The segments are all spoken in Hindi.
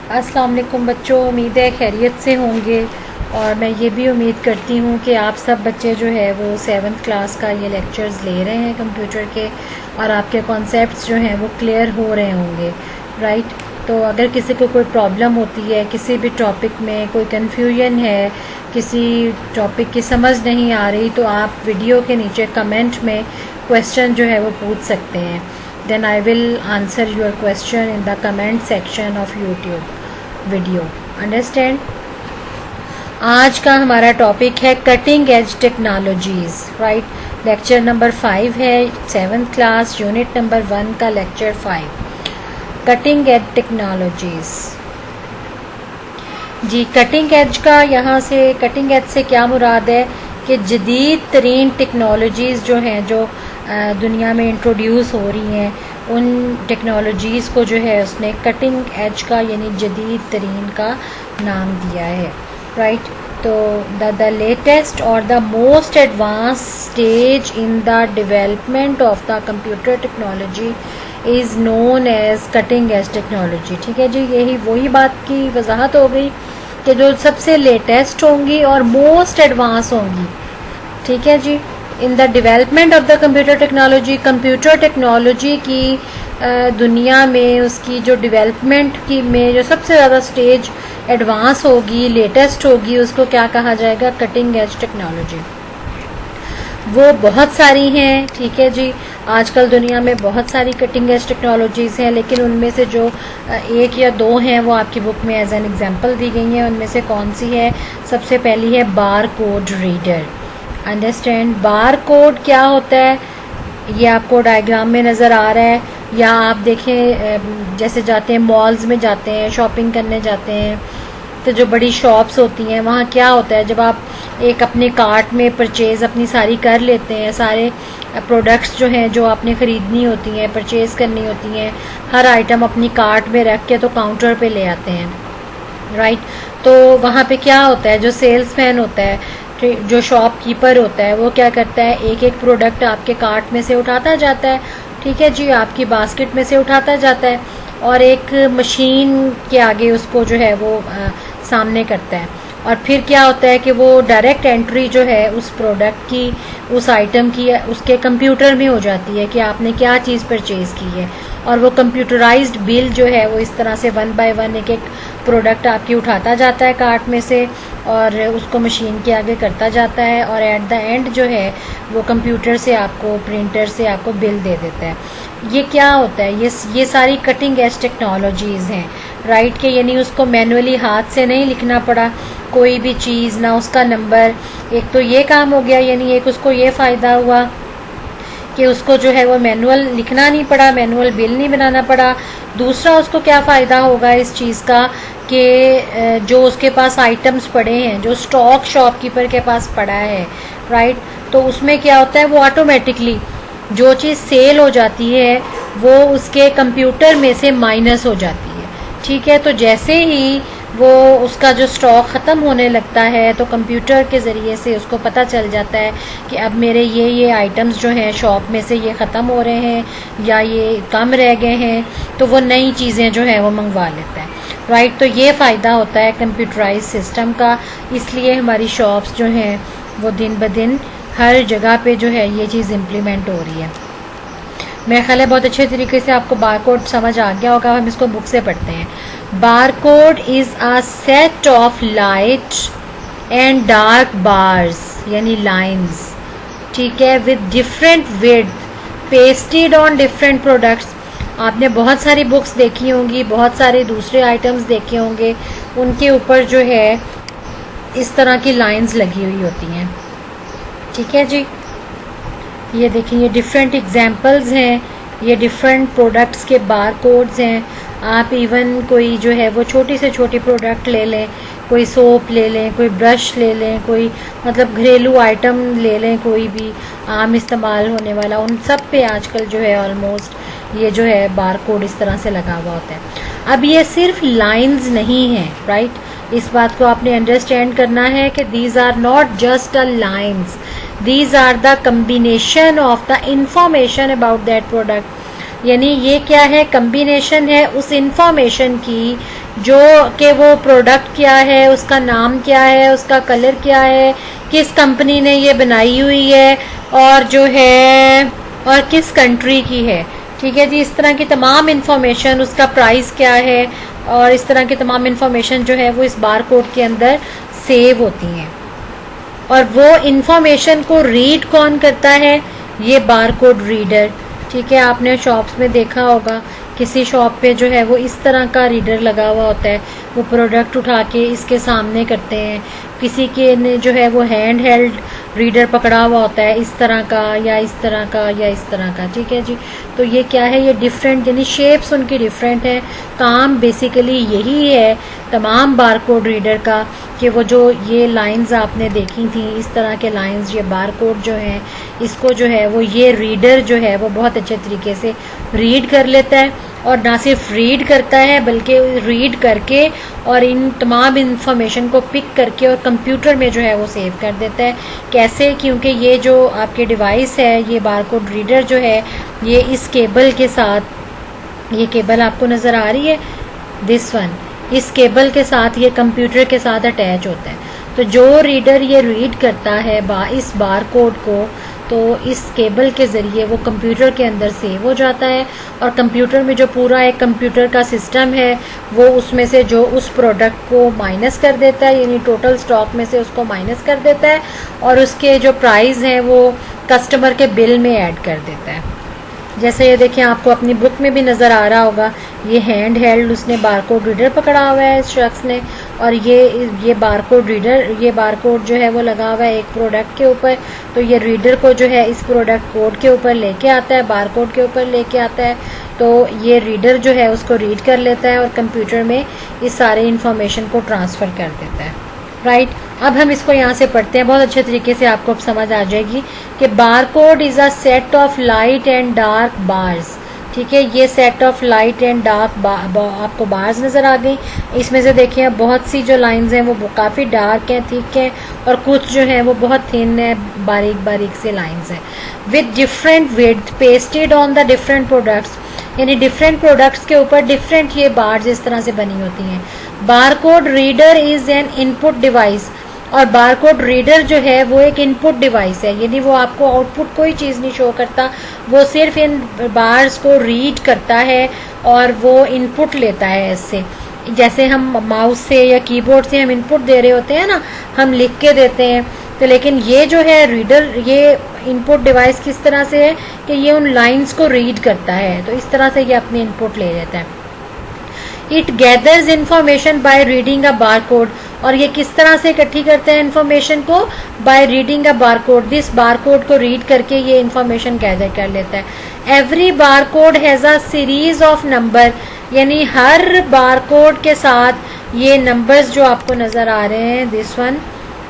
अस्सलाम वालेकुम बच्चों, उम्मीद है खैरियत से होंगे। और मैं ये भी उम्मीद करती हूँ कि आप सब बच्चे जो है वो 7th क्लास का ये लेक्चर्स ले रहे हैं कंप्यूटर के, और आपके कॉन्सेप्ट्स जो हैं वो क्लियर हो रहे होंगे, राइट। तो अगर किसी को कोई प्रॉब्लम होती है, किसी भी टॉपिक में कोई कन्फ्यूजन है, किसी टॉपिक की समझ नहीं आ रही, तो आप वीडियो के नीचे कमेंट में क्वेश्चन जो है वो पूछ सकते हैं। then I will answer your question in the comment section of YouTube video. Understand? आज का हमारा टॉपिक है cutting edge technologies, right. Lecture number 5 है, 7th क्लास, यूनिट नंबर 1 का लेक्चर 5, कटिंग एज टेक्नोलॉजीज। जी, कटिंग एज का यहाँ से, कटिंग एज से क्या मुराद है कि जदीद तरीन टेक्नोलॉजीज़ जो हैं, जो दुनिया में इंट्रोड्यूस हो रही हैं, उन टेक्नोलॉजीज़ को जो है उसने कटिंग एज का यानी जदीद तरीन का नाम दिया है, राइट। तो द लेटेस्ट और the most advanced stage in the development of the computer technology is known as cutting edge technology. ठीक है जी, यही वही बात की वजाहत हो गई कि जो सबसे लेटेस्ट होंगी और मोस्ट एडवांस होंगी, ठीक है जी, in the development of the computer technology की दुनिया में उसकी जो डेवलपमेंट की में जो सबसे ज़्यादा स्टेज एडवांस होगी, लेटेस्ट होगी, उसको क्या कहा जाएगा? Cutting edge technology. वो बहुत सारी हैं, ठीक है जी। आजकल दुनिया में बहुत सारी कटिंग एज टेक्नोलॉजीज़ हैं, लेकिन उनमें से जो एक या दो हैं वो आपकी बुक में एज एन एग्जांपल दी गई हैं। उनमें से कौन सी है? सबसे पहली है bar code reader. Understand, bar code क्या होता है? ये आपको डायग्राम में नज़र आ रहा है, या आप देखें जैसे जाते हैं मॉल्स में, जाते हैं शॉपिंग करने जाते हैं, तो जो बड़ी शॉप्स होती हैं वहाँ क्या होता है, जब आप एक अपने कार्ट में परचेज़ अपनी सारी कर लेते हैं, सारे प्रोडक्ट्स जो हैं जो आपने ख़रीदनी होती हैं, परचेज़ करनी होती हैं, हर आइटम अपनी कार्ट में रख के तो काउंटर पे ले आते हैं, राइट। तो वहाँ पे क्या होता है, जो सेल्समैन होता है, जो शॉपकीपर होता है, वो क्या करता है, एक एक प्रोडक्ट आपके कार्ट में से उठाता जाता है, ठीक है जी, आपकी बास्केट में से उठाता जाता है, और एक मशीन के आगे उसको जो है वो सामने करता है। और फिर क्या होता है कि वो डायरेक्ट एंट्री जो है उस प्रोडक्ट की, उस आइटम की, उसके कंप्यूटर में हो जाती है कि आपने क्या चीज़ परचेज़ की है, और वो कंप्यूटराइज्ड बिल जो है वो इस तरह से 1 बाय 1 एक एक प्रोडक्ट आपकी उठाता जाता है कार्ट में से, और उसको मशीन के आगे करता जाता है, और एट द एंड जो है वो कंप्यूटर से आपको, प्रिंटर से आपको बिल दे देता है। ये क्या होता है? ये सारी कटिंग एज टेक्नोलॉजीज़ हैं, राइट। के यानी उसको मैनुअली हाथ से नहीं लिखना पड़ा कोई भी चीज़, ना उसका नंबर। एक तो ये काम हो गया, यानी एक उसको ये फ़ायदा हुआ कि उसको जो है वो मैनुअल लिखना नहीं पड़ा, मैनुअल बिल नहीं बनाना पड़ा। दूसरा उसको क्या फ़ायदा होगा इस चीज़ का कि जो उसके पास आइटम्स पड़े हैं, जो स्टॉक शॉपकीपर के पास पड़ा है, राइट, तो उसमें क्या होता है, वो ऑटोमेटिकली जो चीज़ सेल हो जाती है वो उसके कंप्यूटर में से माइनस हो जाती है, ठीक है। तो जैसे ही वो उसका जो स्टॉक ख़त्म होने लगता है तो कंप्यूटर के ज़रिए से उसको पता चल जाता है कि अब मेरे ये आइटम्स जो हैं शॉप में से ये ख़त्म हो रहे हैं या ये कम रह गए हैं, तो वो नई चीज़ें जो है वो मंगवा लेता है, राइट। तो ये फ़ायदा होता है कंप्यूटराइज सिस्टम का, इसलिए हमारी शॉप्स जो हैं वो दिन ब दिन हर जगह पे जो है ये चीज़ इम्प्लीमेंट हो रही है। मेरा ख्याल है बहुत अच्छे तरीके से आपको बार कोड समझ आ गया होगा। हम इसको बुक से पढ़ते हैं। Bar code is a set of light and dark bars यानी लाइंस, ठीक है, with different width pasted on different products. आपने बहुत सारी बुक्स देखी होंगी, बहुत सारे दूसरे आइटम्स देखे होंगे, उनके ऊपर जो है इस तरह की लाइंस लगी हुई होती हैं, ठीक है जी। ये देखिए, ये डिफरेंट एग्जांपल्स हैं, ये डिफरेंट प्रोडक्ट्स के बार कोड्स हैं। आप इवन कोई जो है वो छोटी से छोटी प्रोडक्ट ले लें, कोई सोप ले लें, कोई ब्रश ले लें, कोई मतलब घरेलू आइटम ले लें, कोई भी आम इस्तेमाल होने वाला, उन सब पे आजकल जो है ऑलमोस्ट ये जो है बार कोड इस तरह से लगा हुआ होता है। अब ये सिर्फ लाइंस नहीं है, राइट, इस बात को आपने अंडरस्टैंड करना है कि these are not just a lines, these are the combination of the information about that product. यानी ये क्या है? कम्बिनेशन है उस इंफॉर्मेशन की जो कि वो प्रोडक्ट क्या है, उसका नाम क्या है, उसका कलर क्या है, किस कंपनी ने ये बनाई हुई है, और जो है और किस कंट्री की है। ठीक है जी, इस तरह की तमाम इंफॉर्मेशन, उसका प्राइस क्या है, और इस तरह की तमाम इंफॉर्मेशन जो है वो इस बार कोड के अंदर सेव होती हैं। और वो इंफॉर्मेशन को रीड कौन करता है? ये बार कोड रीडर। ठीक है, आपने शॉप्स में देखा होगा, किसी शॉप पे जो है वो इस तरह का रीडर लगा हुआ होता है, वो प्रोडक्ट उठा के इसके सामने करते हैं। किसी के ने जो है वो हैंड हेल्ड रीडर पकड़ा हुआ होता है, इस तरह का या इस तरह का या इस तरह का। ठीक है जी, तो ये क्या है, ये डिफरेंट, यानी शेप्स उनकी डिफरेंट है। काम बेसिकली यही है तमाम बार कोड रीडर का, कि वो जो ये लाइंस आपने देखी थी, इस तरह के लाइंस, ये बार कोड जो हैं, इसको जो है वो ये रीडर जो है वो बहुत अच्छे तरीके से रीड कर लेता है। और ना सिर्फ रीड करता है बल्कि रीड करके और इन तमाम इंफॉर्मेशन को पिक करके और कंप्यूटर में जो है वो सेव कर देता है। कैसे? क्योंकि ये जो आपके डिवाइस है, ये बारकोड रीडर जो है, ये इस केबल के साथ, ये केबल आपको नज़र आ रही है, दिस वन, इस केबल के साथ ये कंप्यूटर के साथ अटैच होता है। तो जो रीडर ये रीड करता है इस बार कोड को, तो इस केबल के ज़रिए वो कंप्यूटर के अंदर सेव हो जाता है, और कंप्यूटर में जो पूरा एक कंप्यूटर का सिस्टम है वो उसमें से जो उस प्रोडक्ट को माइनस कर देता है, यानी टोटल स्टॉक में से उसको माइनस कर देता है, और उसके जो प्राइस हैं वो कस्टमर के बिल में ऐड कर देता है। जैसे ये देखिए, आपको अपनी बुक में भी नज़र आ रहा होगा, ये हैंड हेल्ड उसने बारकोड रीडर पकड़ा हुआ है इस शख्स ने, और ये बारकोड रीडर, ये बारकोड जो है वो लगा हुआ है एक प्रोडक्ट के ऊपर। तो ये रीडर को जो है इस प्रोडक्ट कोड के ऊपर लेके आता है, बारकोड के ऊपर लेके आता है। तो ये रीडर जो है उसको रीड कर लेता है और कंप्यूटर में इस सारे इंफॉर्मेशन को ट्रांसफ़र कर देता है। राइट, अब हम इसको यहाँ से पढ़ते हैं, बहुत अच्छे तरीके से आपको अब समझ आ जाएगी कि barcode is a set of light and dark bars. ठीक है, ये set of light and dark आपको बार्स नज़र आ गई। इसमें से देखिए बहुत सी जो लाइंस हैं वो काफ़ी डार्क हैं, थिक हैं, और कुछ जो हैं वो बहुत थिन है, बारीक बारीक से लाइंस हैं, with different width pasted on the different products, यानी डिफरेंट प्रोडक्ट्स के ऊपर डिफरेंट ये बार्स इस तरह से बनी होती हैं। Barcode reader is an input device, और बारकोड रीडर जो है वो एक इनपुट डिवाइस है, यानी वो आपको आउटपुट कोई चीज़ नहीं शो करता, वो सिर्फ इन बार्स को रीड करता है और वो इनपुट लेता है इससे। जैसे हम माउस से या कीबोर्ड से हम इनपुट दे रहे होते हैं ना, हम लिख के देते हैं, तो लेकिन ये जो है रीडर, ये इनपुट डिवाइस किस तरह से है कि ये उन लाइंस को रीड करता है, तो इस तरह से ये अपनी इनपुट ले लेता है। It gathers information by reading a barcode, और ये किस तरह से इकट्ठी करते हैं इन्फॉर्मेशन को? By reading a barcode, this barcode को रीड करके ये इन्फॉर्मेशन गैदर कर लेता है। Every barcode has a series of number, यानी हर बारकोड के साथ ये नंबर्स जो आपको नज़र आ रहे हैं, दिस वन,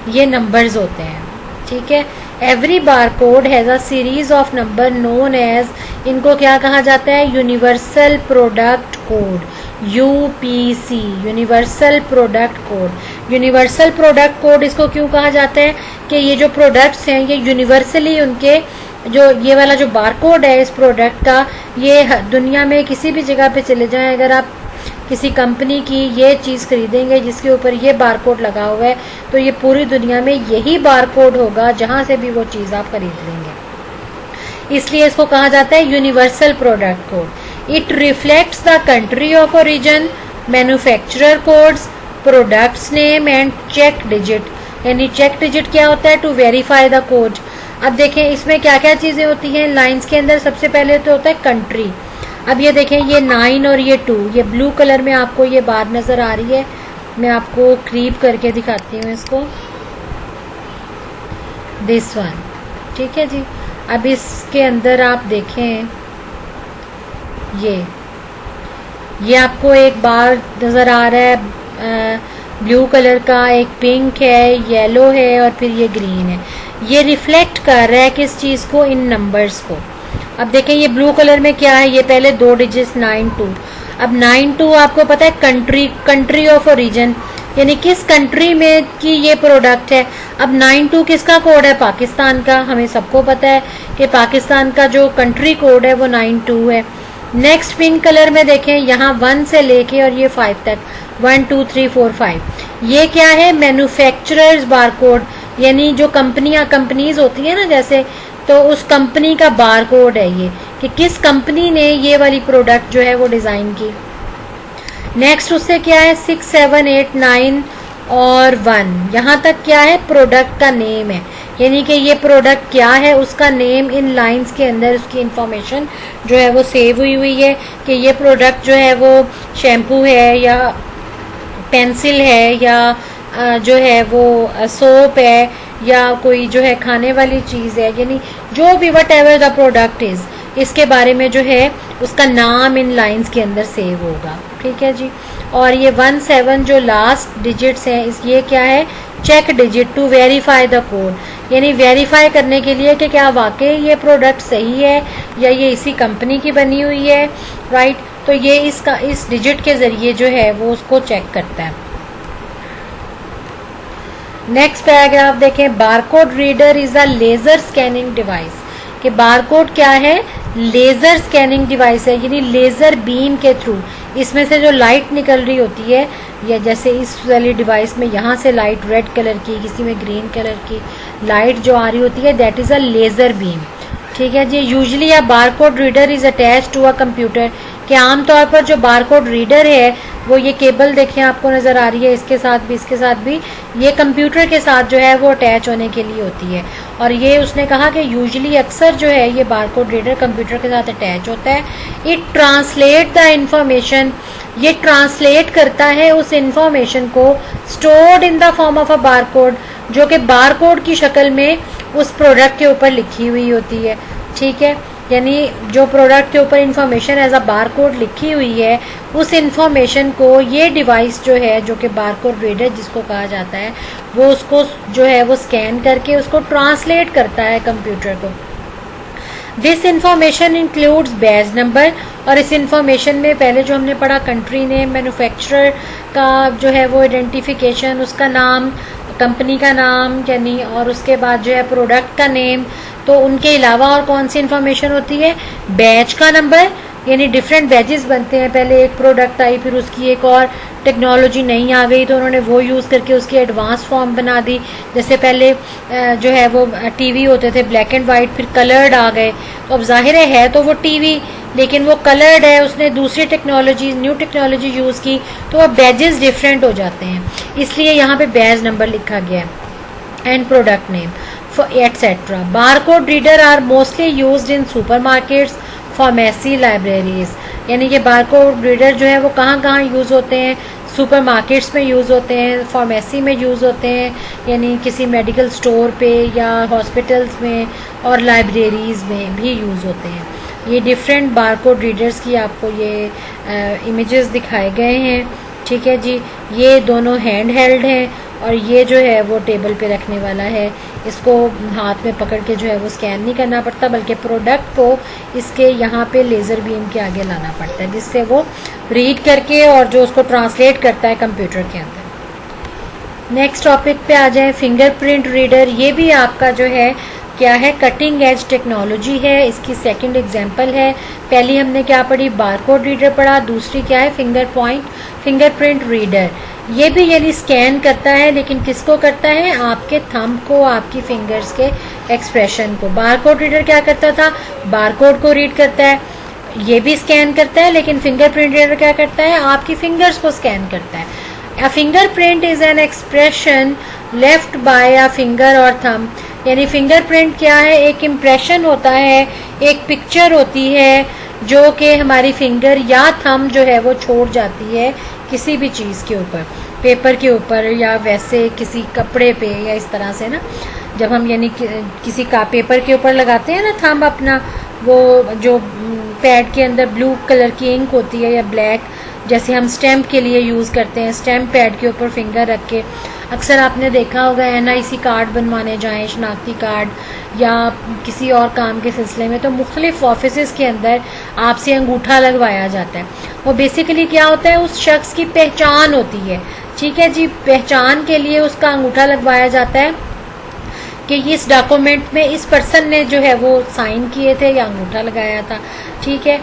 ये नंबर्स होते हैं। ठीक है, every barcode has a series of number known as, इनको क्या कहा जाता है? Universal product code, UPC, universal product code. Universal product code इसको क्यों कहा जाता है? कि ये जो प्रोडक्ट्स हैं ये यूनिवर्सली, उनके जो ये वाला जो बारकोड है इस प्रोडक्ट का, ये दुनिया में किसी भी जगह पे चले जाएं, अगर आप किसी कंपनी की ये चीज़ खरीदेंगे जिसके ऊपर ये बारकोड लगा हुआ है, तो ये पूरी दुनिया में यही बारकोड होगा जहाँ से भी वो चीज़ आप खरीद लेंगे, इसलिए इसको कहा जाता है universal product code. It reflects the country of origin, manufacturer codes, products name and check digit, यानी चेक डिजिट क्या होता है? To verify the code. अब देखें इसमें क्या क्या चीज़ें होती हैं लाइंस के अंदर। सबसे पहले तो होता है कंट्री। अब ये देखें, ये 9 और ये 2, ये ब्लू कलर में आपको ये बार नज़र आ रही है, मैं आपको क्रीप करके दिखाती हूँ इसको, दिस वन। ठीक है जी, अब इसके अंदर आप देखें, ये आपको एक बार नज़र आ रहा है ब्लू कलर का, एक पिंक है, येलो है और फिर ये ग्रीन है। ये रिफ्लेक्ट कर रहा है किस चीज़ को? इन नंबर्स को। अब देखें ये ब्लू कलर में क्या है? ये पहले 2 डिजिट्स 9-2। अब 9-2 आपको पता है कंट्री ऑफ ओरिजिन, यानी किस कंट्री में की ये प्रोडक्ट है। अब 9-2 किसका कोड है? पाकिस्तान का। हमें सबको पता है कि पाकिस्तान का जो कंट्री कोड है वो 9-2 है। नेक्स्ट पिंक कलर में देखें, यहाँ 1 से लेके और ये 5 तक, 1 2 3 4 5, ये क्या है, मैन्युफैक्चरर्स बारकोड, यानी जो कंपनीज होती है ना जैसे, तो उस कंपनी का बारकोड है ये, कि किस कंपनी ने ये वाली प्रोडक्ट जो है वो डिजाइन की। नेक्स्ट उससे क्या है, 6 7 8 9 और 1, यहाँ तक क्या है, प्रोडक्ट का नेम है, यानी कि ये प्रोडक्ट क्या है उसका नेम इन लाइंस के अंदर उसकी इंफॉर्मेशन जो है वो सेव हुई है, कि ये प्रोडक्ट जो है वो शैम्पू है या पेंसिल है या जो है वो सोप है या कोई जो है खाने वाली चीज़ है, यानी जो भी what ever the product is, इसके बारे में जो है उसका नाम इन लाइंस के अंदर सेव होगा। ठीक है जी। और ये 1 7 जो लास्ट डिजिट्स हैं, इस ये क्या है, check digit to verify the code, यानी वेरीफाई करने के लिए कि क्या वाकई ये प्रोडक्ट सही है या ये इसी कंपनी की बनी हुई है, राइट। तो ये इस डिजिट के जरिए जो है वो उसको चेक करता है। नेक्स्ट पैराग्राफ देखें, barcode reader is a laser scanning device, कि बारकोड क्या है, लेजर स्कैनिंग डिवाइस है, यानी लेजर बीम के थ्रू इसमें से जो लाइट निकल रही होती है, या जैसे इस वाली डिवाइस में यहाँ से लाइट रेड कलर की, किसी में ग्रीन कलर की लाइट जो आ रही होती है, that is a laser beam. ठीक है जी। Usually a barcode reader is attach to a computer, कि आमतौर पर जो बारकोड रीडर है वो ये केबल देखें आपको नज़र आ रही है, इसके साथ भी इसके साथ भी ये कंप्यूटर के साथ जो है वो अटैच होने के लिए होती है। और ये उसने कहा कि यूजली अक्सर जो है ये बारकोड रीडर कंप्यूटर के साथ अटैच होता है। इट ट्रांसलेट द इंफॉर्मेशन, ये ट्रांसलेट करता है उस इंफॉर्मेशन को stored in the form of a barcode, जो कि बारकोड की शक्ल में उस प्रोडक्ट के ऊपर लिखी हुई होती है। ठीक है, यानी जो प्रोडक्ट के ऊपर इंफॉर्मेशन एज अ बारकोड लिखी हुई है, उस इंफॉर्मेशन को ये डिवाइस जो है, जो कि बारकोड रीडर जिसको कहा जाता है, वो उसको जो है वो स्कैन करके उसको ट्रांसलेट करता है कंप्यूटर को। This information includes batch number, और इस इंफॉर्मेशन में पहले जो हमने पढ़ा कंट्री नेम, मैन्युफैक्चरर का जो है वो आइडेंटिफिकेशन, उसका नाम, कंपनी का नाम यानी, और उसके बाद जो है प्रोडक्ट का नेम। तो उनके अलावा और कौन सी इंफॉर्मेशन होती है, बैच का नंबर, यानी डिफरेंट बैचेस बनते हैं, पहले एक प्रोडक्ट आई फिर उसकी एक और टेक्नोलॉजी नहीं आ गई तो उन्होंने वो यूज़ करके उसकी एडवांस फॉर्म बना दी। जैसे पहले जो है वो टीवी होते थे ब्लैक एंड वाइट, फिर कलर्ड आ गए, तो अब जाहिर है तो वो टीवी, लेकिन वो कलर्ड है, उसने दूसरी टेक्नोलॉजी, न्यू टेक्नोलॉजी यूज़ की, तो अब बैजेस डिफरेंट हो जाते हैं, इसलिए यहाँ पे बैच नंबर लिखा गया है and product name etcetera. Barcode reader are mostly used in supermarkets, pharmacy, libraries, यानी कि बारकोड रीडर जो है वो कहाँ कहाँ यूज़ होते हैं, सुपरमार्केट्स में यूज़ होते हैं, फार्मेसी में यूज़ होते हैं, यानी किसी मेडिकल स्टोर पे या हॉस्पिटल्स में, और लाइब्रेरीज़ में भी यूज़ होते हैं। ये डिफरेंट बारकोड रीडर्स की आपको ये इमेजेस दिखाए गए हैं। ठीक है जी, ये दोनों हैंड हेल्ड हैं और ये जो है वो टेबल पे रखने वाला है, इसको हाथ में पकड़ के जो है वो स्कैन नहीं करना पड़ता, बल्कि प्रोडक्ट को इसके यहाँ पे लेज़र बीम के आगे लाना पड़ता है, जिससे वो रीड करके और जो उसको ट्रांसलेट करता है कंप्यूटर के अंदर। नेक्स्ट टॉपिक पे आ जाए, फिंगरप्रिंट रीडर। ये भी आपका जो है क्या है, कटिंग एज टेक्नोलॉजी है, इसकी सेकंड एग्जांपल है। पहली हमने क्या पढ़ी, बारकोड रीडर पढ़ा, दूसरी क्या है, फिंगरप्रिंट रीडर। ये भी यानी स्कैन करता है, लेकिन किसको करता है, आपके थंब को, आपकी फिंगर्स के एक्सप्रेशन को। बारकोड रीडर क्या करता था, बारकोड को रीड करता है, ये भी स्कैन करता है, लेकिन फिंगरप्रिंट रीडर क्या करता है, आपकी फिंगर्स को स्कैन करता है। A fingerprint is an expression left by a finger or thumb, यानी फिंगरप्रिंट क्या है, एक इम्प्रेशन होता है, एक पिक्चर होती है जो कि हमारी फिंगर या थंब जो है वो छोड़ जाती है किसी भी चीज़ के ऊपर, पेपर के ऊपर या वैसे किसी कपड़े पे, या इस तरह से ना, जब हम यानी किसी का पेपर के ऊपर लगाते हैं ना थंब अपना, वो जो पैड के अंदर ब्लू कलर की इंक होती है या ब्लैक, जैसे हम स्टैम्प के लिए यूज़ करते हैं, स्टैम्प पैड के ऊपर फिंगर रख के। अक्सर आपने देखा होगा NIC कार्ड बनवाने जाएं, शनाख्ती कार्ड या किसी और काम के सिलसिले में, तो मुख्तलिफ ऑफिस के अंदर आपसे अंगूठा लगवाया जाता है। वो बेसिकली क्या होता है, उस शख्स की पहचान होती है। ठीक है जी, पहचान के लिए उसका अंगूठा लगवाया जाता है कि इस डॉक्यूमेंट में इस पर्सन ने जो है वो साइन किए थे या अंगूठा लगाया था। ठीक है,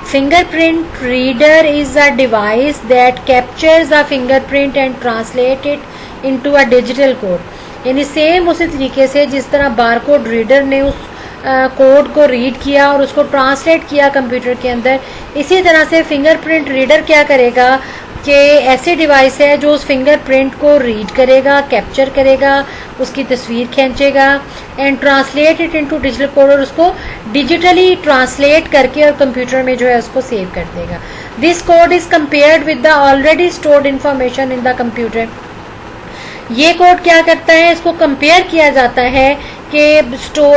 Fingerprint reader is a device that captures a fingerprint and translate it into a digital code. यानी सेम उसी तरीके से जिस तरह बारकोड रीडर ने उस कोड को रीड किया और उसको ट्रांसलेट किया कंप्यूटर के अंदर, इसी तरह से फिंगरप्रिंट रीडर क्या करेगा कि ऐसी डिवाइस है जो उस फिंगरप्रिंट को रीड करेगा, कैप्चर करेगा, उसकी तस्वीर खींचेगा and translate it into digital code, और उसको डिजिटली ट्रांसलेट करके और कंप्यूटर में जो है उसको सेव कर देगा. This code is compared with the already stored information in the computer. ये कोड क्या करता है, इसको कंपेयर किया जाता है कि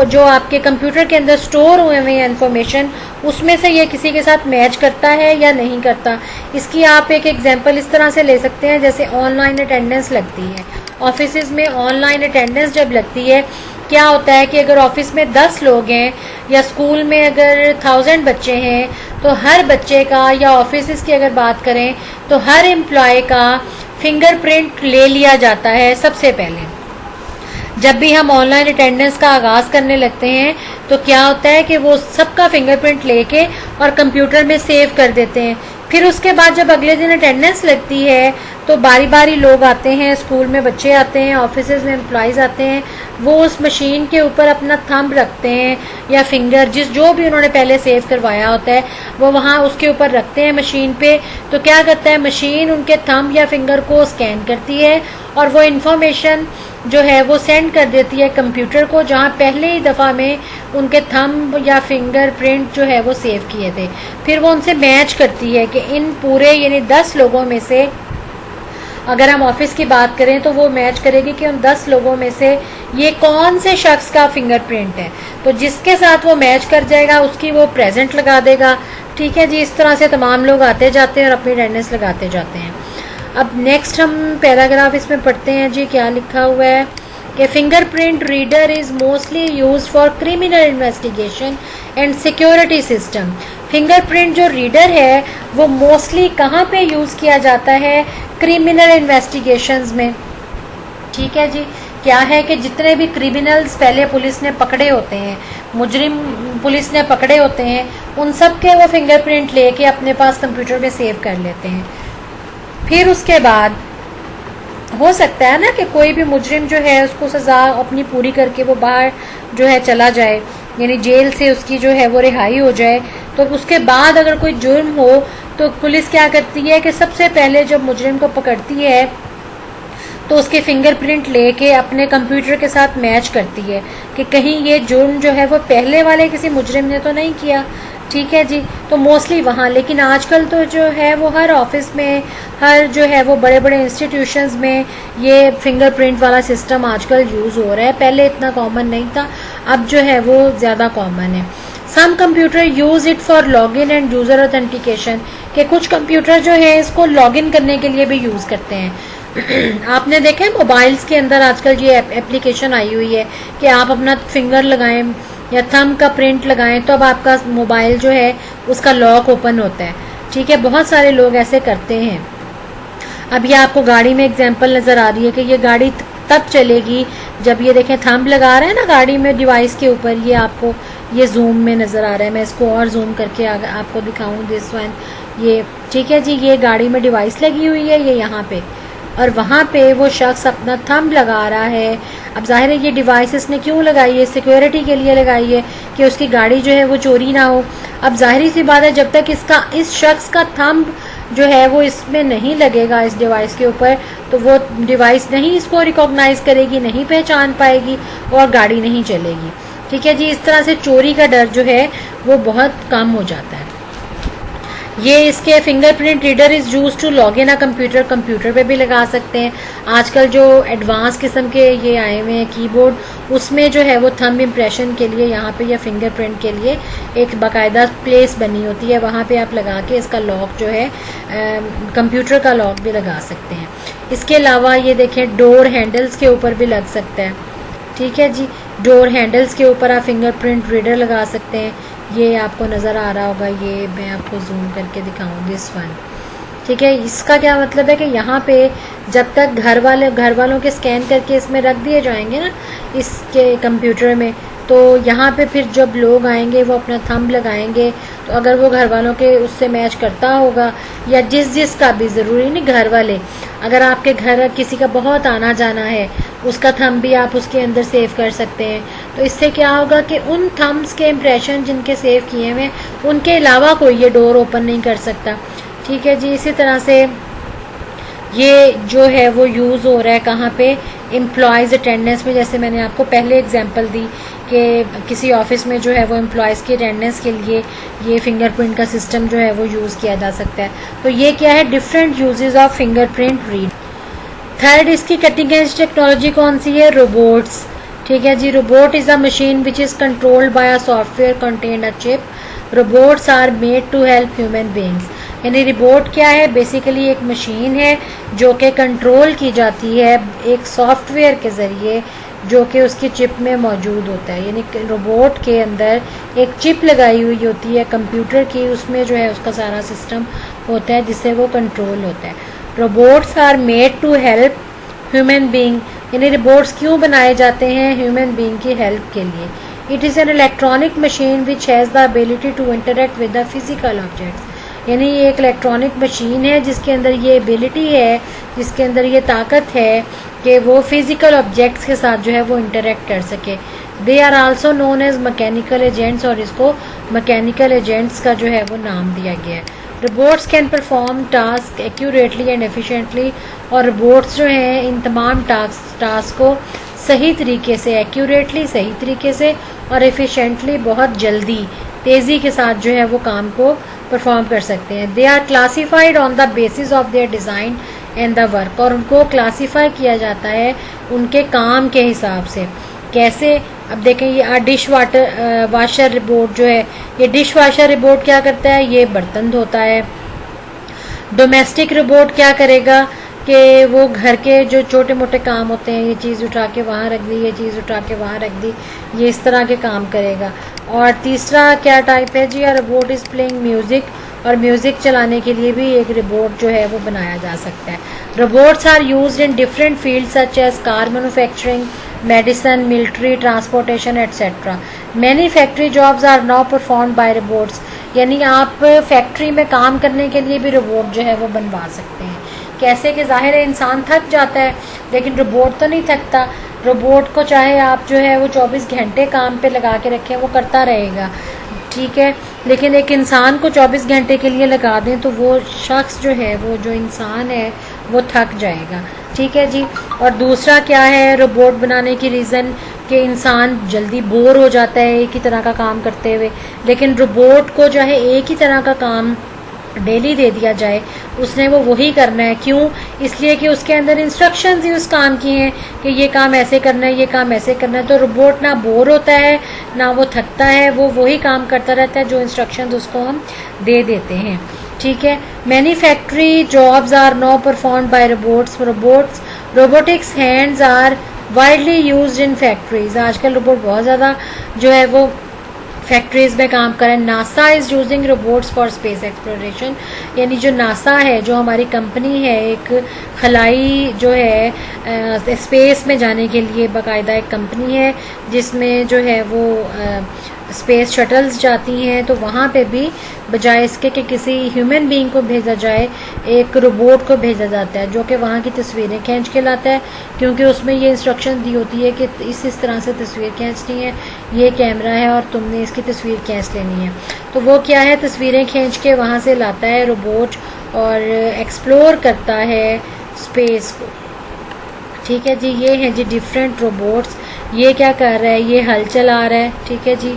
जो आपके कंप्यूटर के अंदर स्टोर हुए हुए इंफॉर्मेशन उसमें से ये किसी के साथ मैच करता है या नहीं करता. इसकी आप एक एग्जांपल इस तरह से ले सकते हैं, जैसे ऑनलाइन अटेंडेंस लगती है ऑफिस में. ऑनलाइन अटेंडेंस जब लगती है, क्या होता है कि अगर ऑफिस में 10 लोग हैं या स्कूल में अगर 1000 बच्चे हैं, तो हर बच्चे का, या ऑफिस की अगर बात करें तो हर एम्प्लॉय का फिंगरप्रिंट ले लिया जाता है. सबसे पहले जब भी हम ऑनलाइन अटेंडेंस का आगाज करने लगते हैं तो क्या होता है कि वो सबका फिंगरप्रिंट लेके और कंप्यूटर में सेव कर देते हैं. फिर उसके बाद जब अगले दिन अटेंडेंस लगती है तो बारी बारी लोग आते हैं, स्कूल में बच्चे आते हैं, ऑफिसेज में एम्प्लॉयज़ आते हैं, वो उस मशीन के ऊपर अपना थंब रखते हैं या फिंगर, जो भी उन्होंने पहले सेव करवाया होता है वो वहाँ उसके ऊपर रखते हैं मशीन पे. तो क्या करता है, मशीन उनके थंब या फिंगर को स्कैन करती है और वो इन्फॉर्मेशन जो है वो सेंड कर देती है कंप्यूटर को, जहाँ पहले ही दफ़ा में उनके थंब या फिंगरप्रिंट जो है वो सेव किए थे. फिर वो उनसे मैच करती है कि इन पूरे यानी 10 लोगों में से, अगर हम ऑफिस की बात करें तो वो मैच करेगी कि उन 10 लोगों में से ये कौन से शख्स का फिंगरप्रिंट है. तो जिसके साथ वो मैच कर जाएगा उसकी वो प्रेजेंट लगा देगा. ठीक है जी, इस तरह से तमाम लोग आते जाते हैं और अपनी अटेंडेंस लगाते जाते हैं. अब नेक्स्ट हम पैराग्राफ इसमें पढ़ते हैं जी, क्या लिखा हुआ है कि fingerprint reader is mostly used for criminal investigation and security system. Fingerprint जो रीडर है वो मोस्टली कहाँ पे यूज़ किया जाता है, क्रिमिनल इन्वेस्टिगेशंस में. ठीक है जी, क्या है कि जितने भी क्रिमिनल्स पहले पुलिस ने पकड़े होते हैं, मुजरिम पुलिस ने पकड़े होते हैं, उन सब के वो फिंगरप्रिंट लेके अपने पास कंप्यूटर में सेव कर लेते हैं. फिर उसके बाद हो सकता है ना कि कोई भी मुजरिम जो है उसको सज़ा अपनी पूरी करके वो बाहर जो है चला जाए, यानी जेल से उसकी जो है वो रिहाई हो जाए. तो उसके बाद अगर कोई जुर्म हो तो पुलिस क्या करती है कि सबसे पहले जब मुजरिम को पकड़ती है तो उसके फिंगरप्रिंट लेके अपने कंप्यूटर के साथ मैच करती है कि कहीं ये जुर्म जो है वो पहले वाले किसी मुजरिम ने तो नहीं किया. ठीक है जी, तो मोस्टली वहाँ. लेकिन आजकल तो जो है वो हर ऑफिस में, हर जो है वो बड़े बड़े इंस्टीट्यूशंस में ये फिंगरप्रिंट वाला सिस्टम आजकल यूज़ हो रहा है. पहले इतना कॉमन नहीं था, अब जो है वो ज़्यादा कॉमन है. Some computer use it for login and user authentication, कि कुछ कंप्यूटर जो है इसको लॉगिन करने के लिए भी यूज़ करते हैं. आपने देखा है मोबाइल्स के अंदर आजकल ये एप्लीकेशन आई हुई है कि आप अपना फिंगर लगाएं या थंब का प्रिंट लगाएं तो अब आपका मोबाइल जो है उसका लॉक ओपन होता है. ठीक है, बहुत सारे लोग ऐसे करते हैं. अब ये आपको गाड़ी में एग्जांपल नज़र आ रही है कि ये गाड़ी तब चलेगी जब ये देखें थंब लगा रहे हैं ना गाड़ी में डिवाइस के ऊपर, ये आपको ये जूम में नज़र आ रहा है. मैं इसको और जूम करके आपको दिखाऊं दिस वन. ये ठीक है जी, ये गाड़ी में डिवाइस लगी हुई है, ये यहाँ पे, और वहाँ पे वो शख्स अपना थंब लगा रहा है. अब जाहिर है ये डिवाइस इसने क्यों लगाई है, सिक्योरिटी के लिए लगाई है कि उसकी गाड़ी जो है वो चोरी ना हो. अब जाहिर सी बात है जब तक इस शख्स का थंब जो है वो इसमें नहीं लगेगा इस डिवाइस के ऊपर, तो वो डिवाइस नहीं इसको रिकॉग्नाइज करेगी, नहीं पहचान पाएगी और गाड़ी नहीं चलेगी. ठीक है जी, इस तरह से चोरी का डर जो है वो बहुत कम हो जाता है. ये इसके fingerprint reader is use to log in a computer, computer पे भी लगा सकते हैं. आजकल जो एडवांस किस्म के ये आए हुए हैं कीबोर्ड, उसमें जो है वो थंब इम्प्रेशन के लिए यहाँ पे या फिंगरप्रिंट के लिए एक बाकायदा प्लेस बनी होती है, वहाँ पे आप लगा के इसका लॉक जो है कंप्यूटर का लॉक भी लगा सकते हैं. इसके अलावा ये देखें डोर हैंडल्स के ऊपर भी लग सकता है. ठीक है जी, डोर हैंडल्स के ऊपर आप फिंगरप्रिंट रीडर लगा सकते हैं. ये आपको नज़र आ रहा होगा, ये मैं आपको जूम करके दिखाऊं दिस वन. ठीक है, इसका क्या मतलब है कि यहाँ पे जब तक घर वालों के स्कैन करके इसमें रख दिए जाएंगे ना इसके कंप्यूटर में, तो यहाँ पे फिर जब लोग आएंगे वो अपना थंब लगाएंगे, तो अगर वो घर वालों के उससे मैच करता होगा, या जिस का भी, ज़रूरी नहीं घर वाले, अगर आपके घर किसी का बहुत आना जाना है, उसका थंब भी आप उसके अंदर सेव कर सकते हैं। तो इससे क्या होगा कि उन थंब्स के इम्प्रेशन जिनके सेव किए हुए, उनके अलावा कोई ये डोर ओपन नहीं कर सकता। ठीक है जी। इसी तरह से ये जो है वो यूज़ हो रहा है कहाँ पे, एम्प्लॉयज़ अटेंडेंस में। जैसे मैंने आपको पहले एग्जांपल दी कि किसी ऑफिस में जो है वो एम्प्लॉयज़ की अटेंडेंस के लिए ये फिंगरप्रिंट का सिस्टम जो है वो यूज़ किया जा सकता है। तो ये क्या है, different uses of fingerprint read. Third, इसकी कटिंग एज टेक्नोलॉजी कौन सी है, रोबोट्स। ठीक है जी। Robot is a machine which is controlled by a software contain a chip. Robots are made to help human beings. यानी रोबोट क्या है, बेसिकली एक मशीन है जो कि कंट्रोल की जाती है एक सॉफ्टवेयर के ज़रिए जो कि उसकी चिप में मौजूद होता है। यानी रोबोट के अंदर एक चिप लगाई हुई होती है कंप्यूटर की, उसमें जो है उसका सारा सिस्टम होता है जिससे वो कंट्रोल होता है। Robots are made to help human being. यानी रोबोट्स क्यों बनाए जाते हैं, ह्यूमन बींग की हेल्प के लिए। It is an electronic machine which has the ability to interact with the physical objects. यानी ये एक इलेक्ट्रॉनिक मशीन है जिसके अंदर ये एबिलिटी है, जिसके अंदर ये ताकत है कि वो फिजिकल ऑब्जेक्ट्स के साथ जो है वो इंटरेक्ट कर सके। They are also known as mechanical agents, और इसको मैकेनिकल एजेंट्स का जो है वो नाम दिया गया है। Robots can perform task accurately and efficiently. और रोबोट्स जो हैं इन तमाम टास्क को सही तरीके से, एक्यूरेटली सही तरीके से, और एफिशिएंटली बहुत जल्दी, तेज़ी के साथ जो है वो काम को परफॉर्म कर सकते हैं। They are classified on the basis of their design and the work. और उनको क्लासीफाई किया जाता है उनके काम के हिसाब से। कैसे, अब देखें ये डिश वाशर रोबोट जो है, ये डिश वाशर रोबोट क्या करता है, ये बर्तन धोता है। डोमेस्टिक रोबोट क्या करेगा कि वो घर के जो छोटे मोटे काम होते हैं, ये चीज़ उठा के वहाँ रख दी, ये चीज़ उठा के वहाँ रख दी, ये इस तरह के काम करेगा। और तीसरा क्या टाइप है जी, रोबोट इज़ प्लेइंग म्यूज़िक। और म्यूज़िक चलाने के लिए भी एक रोबोट जो है वो बनाया जा सकता है। Robots are used in different field such as car manufacturing, medicine, military, transportation etcetera. Many factory jobs are now performed by robots. यानी आप फैक्ट्री में काम करने के लिए भी रोबोट जो है वो बनवा सकते हैं। कैसे कि जाहिर है इंसान थक जाता है, लेकिन रोबोट तो नहीं थकता। रोबोट को चाहे आप जो है वो 24 घंटे काम पे लगा के रखें, वो करता रहेगा। ठीक है। लेकिन एक इंसान को 24 घंटे के लिए लगा दें तो वो शख्स जो है, वो जो इंसान है, वो थक जाएगा। ठीक है जी। और दूसरा क्या है रोबोट बनाने की रीज़न, कि इंसान जल्दी बोर हो जाता है एक ही तरह का काम करते हुए। लेकिन रोबोट को जो है एक ही तरह का काम डेली दे दिया जाए, उसने वो वही करना है। क्यों? इसलिए कि उसके अंदर इंस्ट्रक्शंस ही उस काम की हैं कि ये काम ऐसे करना है, ये काम ऐसे करना है। तो रोबोट ना बोर होता है, ना वो थकता है, वो वही काम करता रहता है जो इंस्ट्रक्शंस उसको हम दे देते हैं। ठीक है। Many factory jobs are now performed by robots. Robotics hands are widely used in factories. आजकल रोबोट बहुत ज़्यादा जो है वो फैक्ट्रीज में काम करें। NASA is using robots for space exploration. यानी जो नासा है, जो हमारी कंपनी है, एक खलाई जो है स्पेस में जाने के लिए बाकायदा एक कंपनी है जिसमें जो है वो स्पेस शटल्स जाती हैं। तो वहाँ पे भी बजाय इसके कि किसी ह्यूमन बीइंग को भेजा जाए, एक रोबोट को भेजा जाता है जो कि वहाँ की तस्वीरें खींच के लाता है, क्योंकि उसमें ये इंस्ट्रक्शन दी होती है कि इस तरह से तस्वीर खींचनी है, ये कैमरा है और तुमने इसकी तस्वीर खींच लेनी है। तो वो क्या है, तस्वीरें खींच के वहाँ से लाता है रोबोट और एक्सप्लोर करता है स्पेस को। ठीक है जी। ये हैं जी डिफरेंट रोबोट्स। ये क्या कर रहा है, ये हल चला रहा है। ठीक है जी।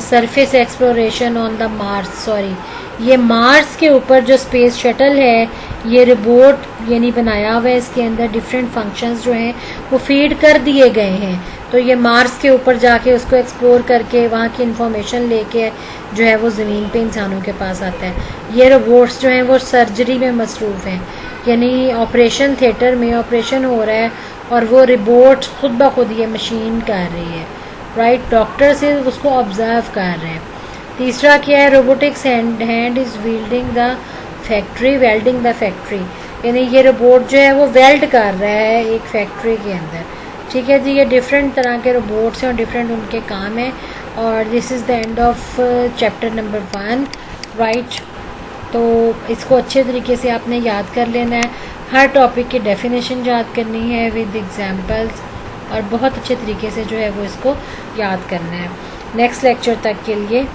Surface exploration on the Mars, sorry, ये मार्स के ऊपर जो स्पेस शटल है, ये रोबोट यानी बनाया हुआ है। इसके अंदर डिफरेंट फंक्शंस जो हैं वो फीड कर दिए गए हैं। तो ये मार्स के ऊपर जाके उसको एक्सप्लोर करके वहाँ की इंफॉर्मेशन लेके जो है वो ज़मीन पे इंसानों के पास आता है। ये रोबोट्स जो हैं वो सर्जरी में मसरूफ़ हैं, यानी ऑपरेशन थिएटर में ऑपरेशन हो रहा है और वो रोबोट खुद ब खुद ये मशीन कर रही है। राइट। डॉक्टर से उसको ऑब्जर्व कर रहे हैं। तीसरा क्या है, robotics hand is welding the factory. यानी ये रोबोट जो है वो वेल्ड कर रहा है एक फैक्ट्री के अंदर। ठीक है जी, ये डिफरेंट तरह के रोबोट्स हैं और डिफरेंट उनके काम हैं। और this is the end of chapter number 1, right. तो इसको अच्छे तरीके से आपने याद कर लेना है, हर टॉपिक की डेफिनेशन याद करनी है विद एग्जांपल्स, और बहुत अच्छे तरीके से जो है वो इसको याद करना है। नेक्स्ट लेक्चर तक के लिए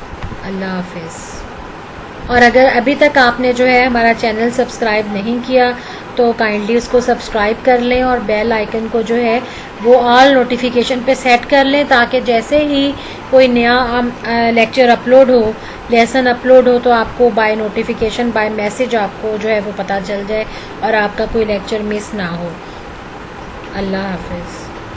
अल्लाह हाफिज़। और अगर अभी तक आपने जो है हमारा चैनल सब्सक्राइब नहीं किया तो काइंडली उसको सब्सक्राइब कर लें और बेल आइकन को जो है वो ऑल नोटिफिकेशन पे सेट कर लें, ताकि जैसे ही कोई नया लेक्चर अपलोड हो, लेसन अपलोड हो, तो आपको बाय नोटिफिकेशन, बाय मैसेज आपको जो है वो पता चल जाए और आपका कोई लेक्चर मिस ना हो। अल्लाह हाफिज़।